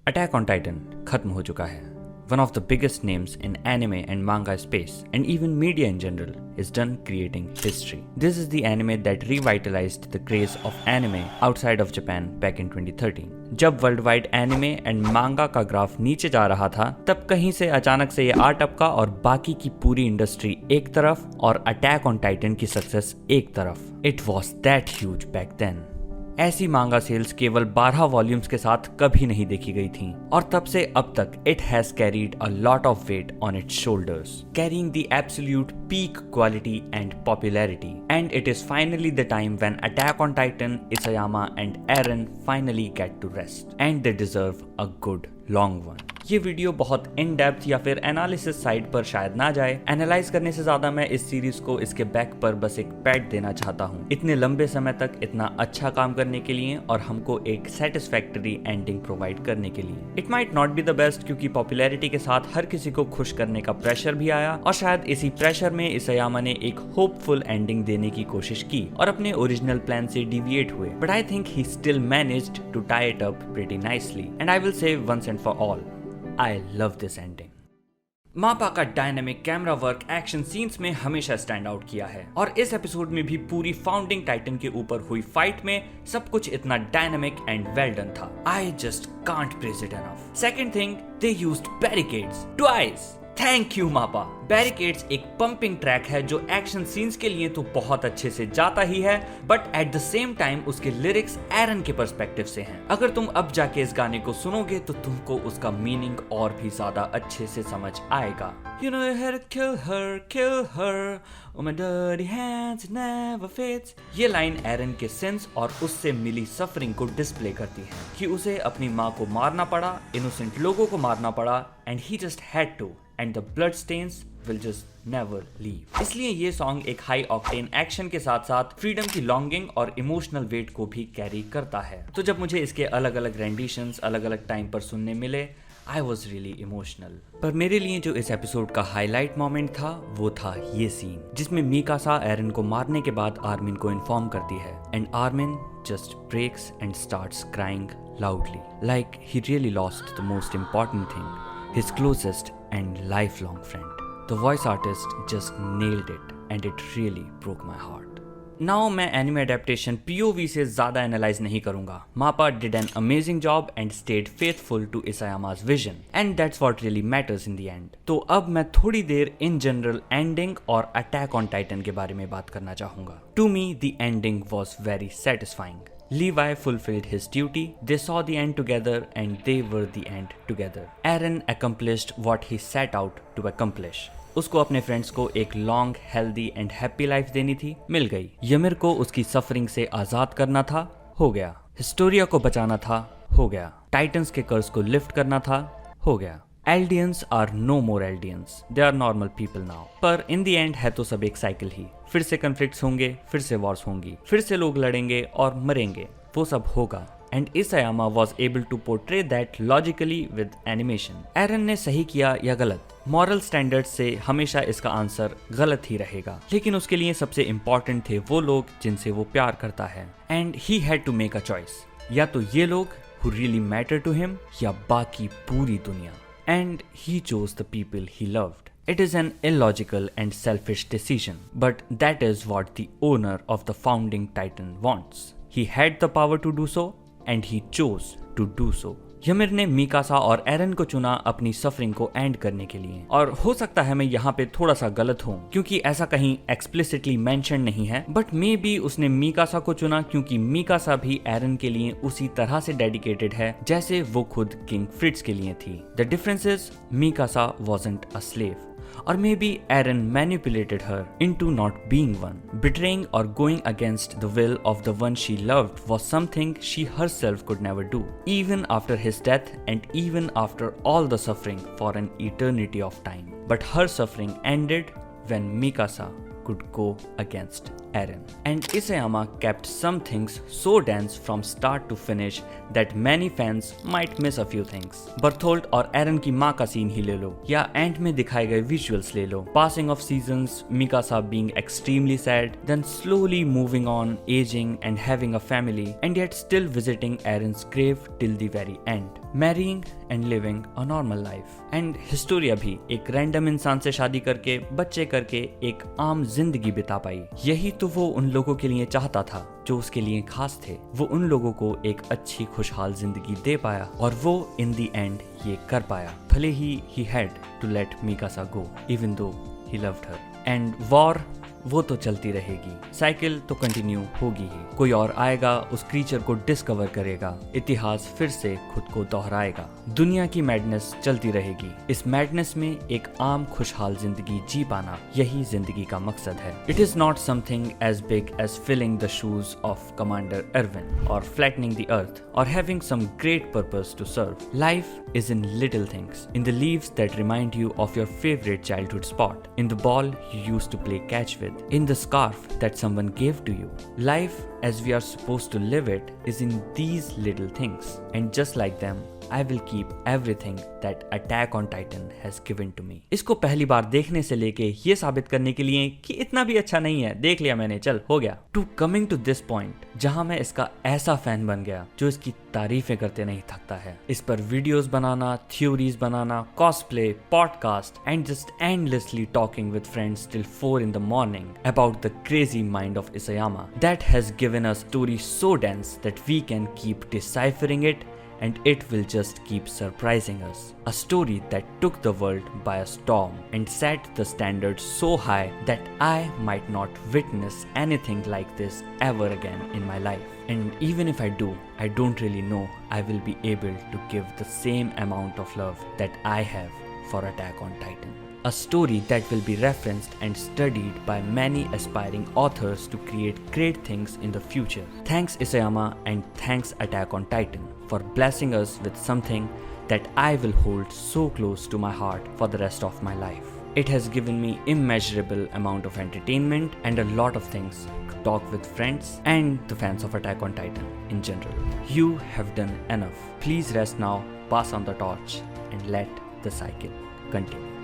Attack on Titan खत्म हो चुका है. One of the biggest names in anime and manga space, and even media in general, is done creating history. This is the anime that revitalized the craze of anime outside of Japan back in 2013. जब world wide anime and मांगा का graph नीचे जा रहा था, तब कहीं से अचानक से ये आ टपका और बाकी की पूरी इंडस्ट्री एक तरफ और अटैक ऑन टाइटन की सक्सेस एक तरफ. It was that huge back then. ऐसी मांगा सेल्स केवल 12 वॉल्यूम्स के साथ कभी नहीं देखी गई थी और तब से अब तक it has carried a lot of weight on its shoulders, carrying the absolute peak quality and popularity. And it is finally the time when Attack on Titan, Isayama and Eren finally get to rest and they deserve a good long one. ये video बहुत in depth या फिर analysis side पर शायद ना जाए. Analyse करने से ज्यादा मैं इस सीरीज को इसके बैक पर बस एक पैट देना चाहता हूँ, इतने लंबे समय तक इतना अच्छा काम करने के लिए और हमको एक सेटिस्फैक्टरी एंडिंग प्रोवाइड करने के लिए. It might not be the best क्योंकि पॉपुलैरिटी के साथ हर किसी को खुश करने का प्रेशर भी आया और शायद इसी प्रेशर में इसायामा ने एक होपफुल एंडिंग देने की कोशिश की और अपने ओरिजिनल प्लान से डिविएट हुए. But I think he still managed to tie it up pretty nicely and I will say once and for all, I love this ending. MAPPA का dynamic camera work action scenes में हमेशा stand out किया है और इस episode में भी पूरी फाउंडिंग टाइटन के ऊपर हुई फाइट में सब कुछ इतना डायनामिक एंड वेल डन था. I just can't praise it enough. Second thing, they used barricades twice. Thank you मापा. बैरिकेड्स एक पंपिंग ट्रैक है जो एक्शन सीन्स के लिए तो बहुत अच्छे से जाता ही है, but at the same time उसके लिरिक्स एरन के पर्सपेक्टिव से हैं. अगर तुम अब जाके इस गाने को सुनोगे तो तुमको उसका मीनिंग और भी ज्यादा अच्छे से समझ आएगा. You know you had to kill her, oh my dirty hands never fades. ये लाइन एरन के सेंस और उससे मिली सफरिंग को डिस्प्ले करती है कि उसे अपनी माँ को मारना पड़ा, इनोसेंट लोगों को मारना पड़ा, and he just had to, and the blood stains will just never leave. इसलिए ये सॉन्ग एक हाई ऑक्टेन एक्शन के साथ साथ फ्रीडम की लॉन्गिंग और इमोशनल वेट को भी कैरी करता है. तो जब मुझे इसके अलग अलग रेंडिशंस अलग अलग टाइम पर सुनने मिले, I was really emotional. पर मेरे लिए जो इस एपिसोड का हाईलाइट मोमेंट था वो था ये सीन जिसमें मीकासा एरन को मारने के बाद आर्मिन को इन्फॉर्म करती है and Armin just breaks and starts crying loudly like he really lost the most important thing, his closest and lifelong friend. The voice artist just nailed it and it really broke my heart. Now मैं anime adaptation POV से ज्यादा analyse नहीं करूंगा. मापा did an amazing job and stayed faithful to Isayama's vision and that's what really matters in the end. तो अब मैं थोड़ी देर इन जनरल एंडिंग और अटैक ऑन टाइटन के बारे में बात करना चाहूंगा. To me the ending was very satisfying. Levi fulfilled his duty, they saw the end together and they were the end together. Eren accomplished what he set out to accomplish. उसको अपने friends को एक long healthy and happy life देनी थी, मिल गई. यमिर को उसकी suffering से आजाद करना था, हो गया. हिस्टोरिया को बचाना था, हो गया. टाइटन्स के कर्ज को लिफ्ट करना था, हो गया. Eldians are no more Eldians, they are normal people now. पर इन द एंड है तो सब एक साइकिल ही. फिर से कन्फ्लिक्ट्स होंगे, फिर से वॉर्स होंगी, फिर से लोग लड़ेंगे और मरेंगे, वो सब होगा. And Isayama was able to portray that logically with animation. Eren ने सही किया या गलत, मॉरल स्टैंडर्ड से हमेशा इसका आंसर गलत ही रहेगा, लेकिन उसके लिए सबसे इम्पोर्टेंट थे वो लोग जिनसे वो प्यार करता है. And he had to make a choice, या तो ये लोग who really matter to him या बाकी पूरी दुनिया. And he chose the people he loved. It is an illogical and selfish decision, but that is what the owner of the founding titan wants. He had the power to do so, and he chose to do so. यमिर ने मीकासा और एरन को चुना अपनी suffering को and करने के लिए. और हो सकता है मैं यहाँ पे थोड़ा सा गलत हूँ क्योंकि ऐसा कहीं एक्सप्लिसिटली मेंशन नहीं है, बट मे बी उसने मीकासा को चुना क्योंकि मीकासा भी एरन के लिए उसी तरह से डेडिकेटेड है जैसे वो खुद किंग फ्रिट्ज के लिए थी. The difference is Mikasa wasn't a slave. Or maybe Eren manipulated her into not being one. Betraying or going against the will of the one she loved was something she herself could never do, even after his death and even after all the suffering for an eternity of time. But her suffering ended when Mikasa could go against Eren. And Isayama kept some things so dense from start to finish that many fans might miss a few things. Bertholdt और Eren की माँ का scene ही ले लो या and में दिखाए गए visuals ले लो. Passing of seasons, Mikasa being extremely sad, then slowly moving on, aging and having a family, and yet still visiting Eren's grave till the very end. Marrying and living a normal life. And Historia भी एक random इंसान से शादी करके बच्चे करके एक आम जिंदगी बिता पाई। यही तो वो उन लोगों के लिए चाहता था जो उसके लिए खास थे। वो उन लोगों को एक अच्छी खुशहाल जिंदगी दे पाया और वो इन द एंड ये कर पाया। भले ही had to let Mikasa go even though he loved her. And war वो तो चलती रहेगी, साइकिल तो कंटिन्यू होगी ही। कोई और आएगा, उस क्रीचर को डिस्कवर करेगा, इतिहास फिर से खुद को दोहराएगा। दुनिया की मैडनेस चलती रहेगी। इस मैडनेस में एक आम खुशहाल जिंदगी जी पाना, यही जिंदगी का मकसद है। It is not something as big as filling the shoes of commander Erwin और फ्लैटनिंग द अर्थ और having some great purpose to serve. Life is in little things, in the leaves that remind you of your favorite childhood spot, in the ball you used to play catch with, in the scarf that someone gave to you. Life as we are supposed to live it is in these little things, and just like them, I will keep everything that Attack on Titan has given to me. इसको पहली बार देखने से लेके ये साबित करने के लिए कि इतना भी अच्छा नहीं है, देख लिया मैंने, चल हो गया, to coming to this point जहां मैं इसका ऐसा फैन बन गया जो इसकी तारीफें करते नहीं थकता है। इस पर videos banana, theories banana, cosplay, podcast and just endlessly talking with friends till 4 in the morning about the crazy mind of Isayama that has given a story so dense that we can keep deciphering it and it will just keep surprising us. A story that took the world by a storm and set the standard so high that I might not witness anything like this ever again in my life. And even if I do, I don't really know I will be able to give the same amount of love that I have for Attack on Titan. A story that will be referenced and studied by many aspiring authors to create great things in the future. Thanks Isayama and thanks Attack on Titan for blessing us with something that I will hold so close to my heart for the rest of my life. It has given me immeasurable amount of entertainment and a lot of things to talk with friends and the fans of Attack on Titan in general. You have done enough. Please rest now, pass on the torch and let the cycle continue.